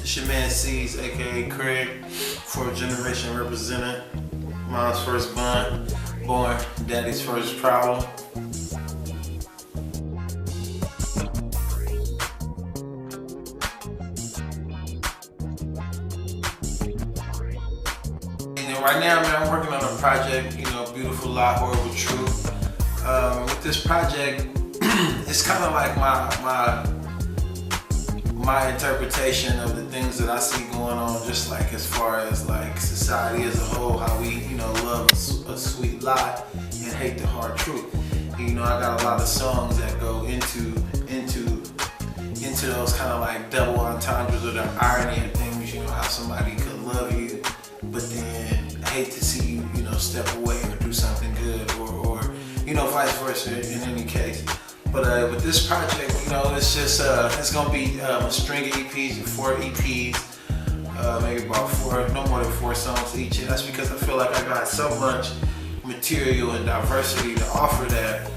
It's your man C.E.A.S.E, aka Craig, fourth generation representant. Mom's first born, daddy's first problem. And right now, man, I'm working on a project, Beautiful Lie, Horrible Truth. With this project, it's kind of like my interpretation of the things that I see going on, just like as far as like society as a whole, how we, love a sweet lie and hate the hard truth. I got a lot of songs that go into those kind of like double entendres or the irony of things. How somebody could love you, but then hate to see you, step away or do something good, or vice versa. In any case. But with this project, it's just it's gonna be a string of EPs, 4 EPs, maybe about no more than 4 songs each. And that's because I feel like I got so much material and diversity to offer that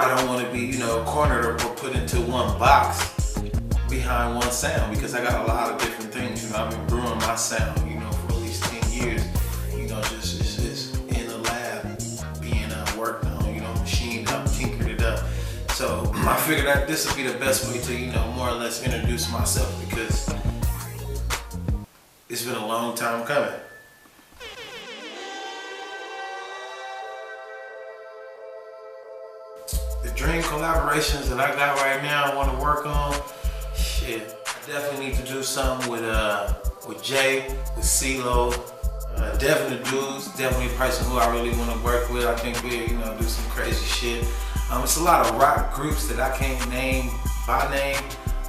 I don't want to be, cornered or put into one box behind one sound, because I got a lot of different things. I've been brewing my sound, for at least 10 years. Just in the lab being worked on, machined up, tinkered it up. So I figured that this would be the best way to, more or less introduce myself, because it's been a long time coming. The dream collaborations that I got right now, I want to work on, shit. I definitely need to do something with Jay, with CeeLo. Definitely dudes, definitely a person who I really want to work with. I think we, do some crazy shit. It's a lot of rock groups that I can't name by name,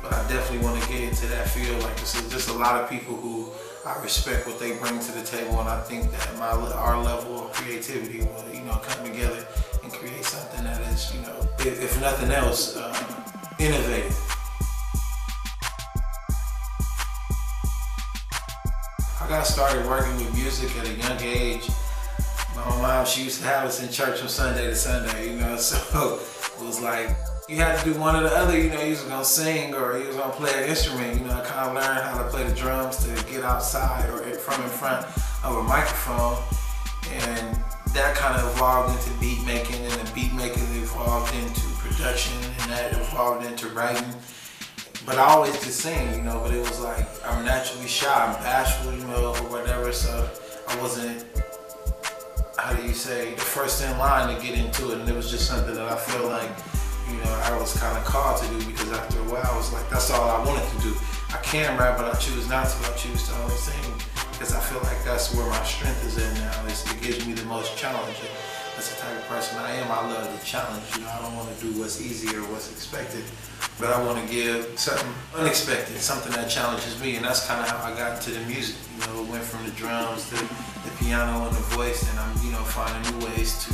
but I definitely want to get into that field. Like, this is just a lot of people who I respect what they bring to the table, and I think that our level of creativity will, come together and create something that is, if nothing else, innovative. I got started working with music at a young age. My mom, she used to have us in church from Sunday to Sunday, so it was like, you had to do one or the other, you was gonna sing or you was gonna play an instrument. I kind of learned how to play the drums to get outside or from in front of a microphone, and that kind of evolved into beat making, and the beat making evolved into production, and that evolved into writing. But I always could sing, but it was like, I'm naturally shy, I'm bashful, or whatever, so I wasn't, the first in line to get into it, and it was just something that I feel like, I was kind of called to do, because after a while I was like, that's all I wanted to do. I can rap, but I choose not to. I choose to only sing, because I feel like that's where my strength is in now. It gives me the most challenge. That's the type of person I am. I love the challenge. I don't want to do what's easy or what's expected, but I want to give something unexpected, something that challenges me, and that's kind of how I got into the music. It went from the drums to the piano and the voice, and I'm, finding new ways to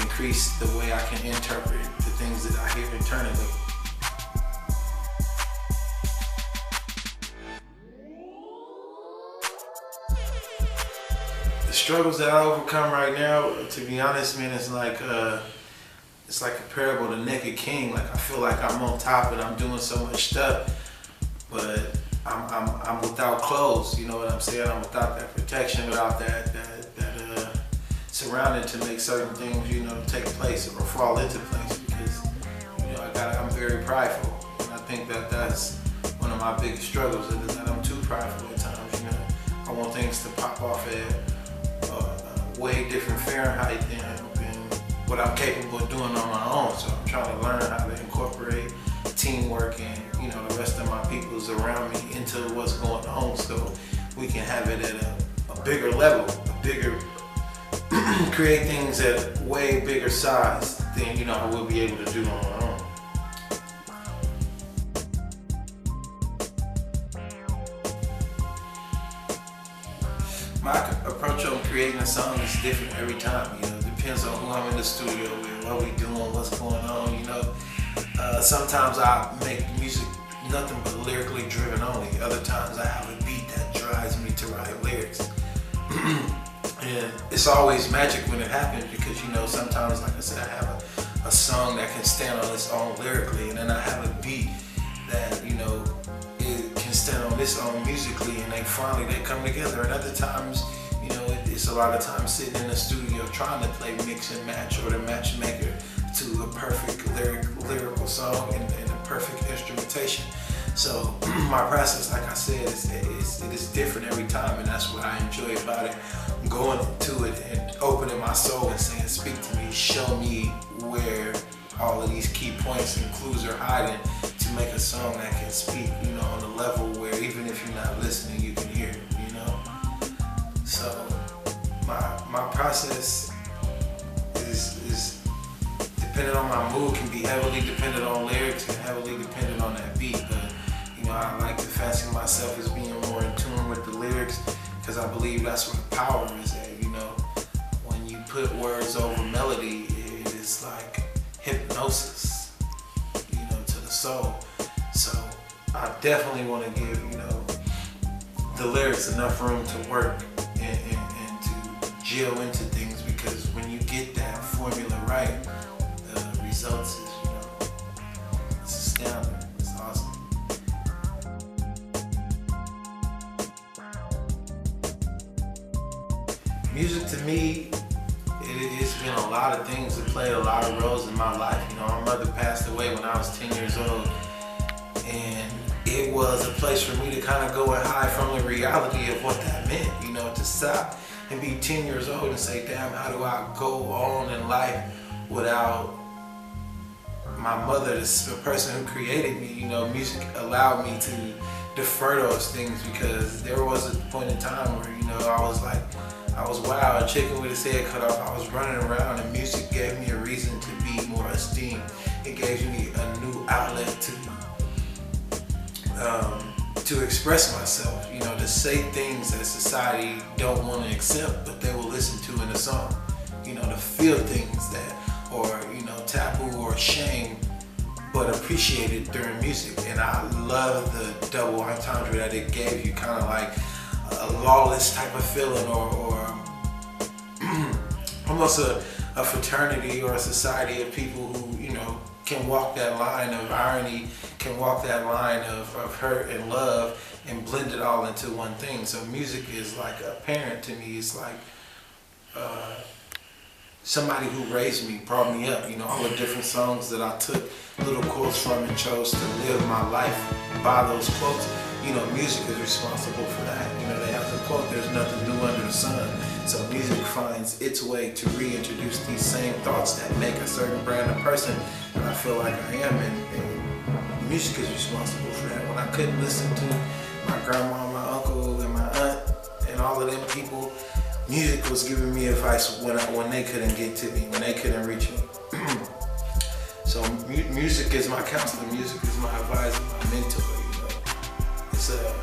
increase the way I can interpret the things that I hear internally. The struggles that I overcome right now, to be honest, man, it's like comparable to Naked King. Like, I feel like I'm on top and I'm doing so much stuff, but I'm without clothes. You know what I'm saying? I'm without that protection, without that surrounding to make certain things, take place or fall into place. Because I'm very prideful, and I think that that's one of my biggest struggles, is that I'm too prideful at times. I want things to pop off at way different Fahrenheit than what I'm capable of doing on my own. So I'm trying to learn how to incorporate teamwork and the rest of my peoples around me into what's going on, so we can have it at a bigger level, create things at way bigger size than I will be able to do on my own. My approach on creating a song is different every time. It depends on who I'm in the studio with, what we doing, what's going on. Sometimes I make music nothing but lyrically driven only. Other times I have a beat that drives me to write lyrics. And it's always magic when it happens, because sometimes, like I said, I have a song that can stand on its own lyrically, and then I have a beat that it can stand on its own musically, and they come together. And other times, you know, it's a lot of times sitting in the studio trying to play mix and match, or the matchmaker to a perfect lyrical song and a perfect instrumentation. So my process, like I said, it is different every time, and that's what I enjoy about it. Going into it and opening my soul and saying, speak to me, show me where all of these key points and clues are hiding to make a song that can speak, you know, on a level where even if you're not listening, you can hear it, you know. So my process is dependent on my mood, can be heavily dependent on lyrics and heavily dependent on that beat. But you know, I like to fancy myself as being more in tune with the lyrics, because I believe that's where the power is at. You know, when you put words over melody, it is like hypnosis, you know, to the soul. So I definitely want to give, you know, the lyrics enough room to work and to gel into things, because when you get that formula right, the results is, you know, it's astounding. It's awesome. Music to me, it's been a lot of things that played a lot of roles in my life. You know, my mother passed away when I was 10 years old, and it was a place for me to kind of go and hide from the reality of what that meant, you know, to stop and be 10 years old and say, damn, how do I go on in life without my mother, the person who created me? You know, music allowed me to defer those things, because there was a point in time where, you know, I was wild, a chicken with his head cut off. I was running around, and music gave me a reason to be more esteemed. It gave me a new outlet to express myself, you know, to say things that society don't want to accept, but they will listen to in a song. You know, to feel things that are, you know, taboo or shame, but appreciated during music. And I love the double entendre that it gave you, kind of like a lawless type of feeling, or almost a fraternity or a society of people who, you know, can walk that line of irony, can walk that line of hurt and love, and blend it all into one thing. So music is like a parent to me. It's like somebody who raised me, brought me up. You know, all the different songs that I took little quotes from and chose to live my life by those quotes. You know, music is responsible for that. You know, they have the quote, there's nothing new under the sun. So music finds its way to reintroduce these same thoughts that make a certain brand of person that I feel like I am. And music is responsible for that. When I couldn't listen to my grandma, my uncle, and my aunt, and all of them people, music was giving me advice when they couldn't get to me, when they couldn't reach me. So music is my counselor. Music is my advisor, my mentor. You know, it's a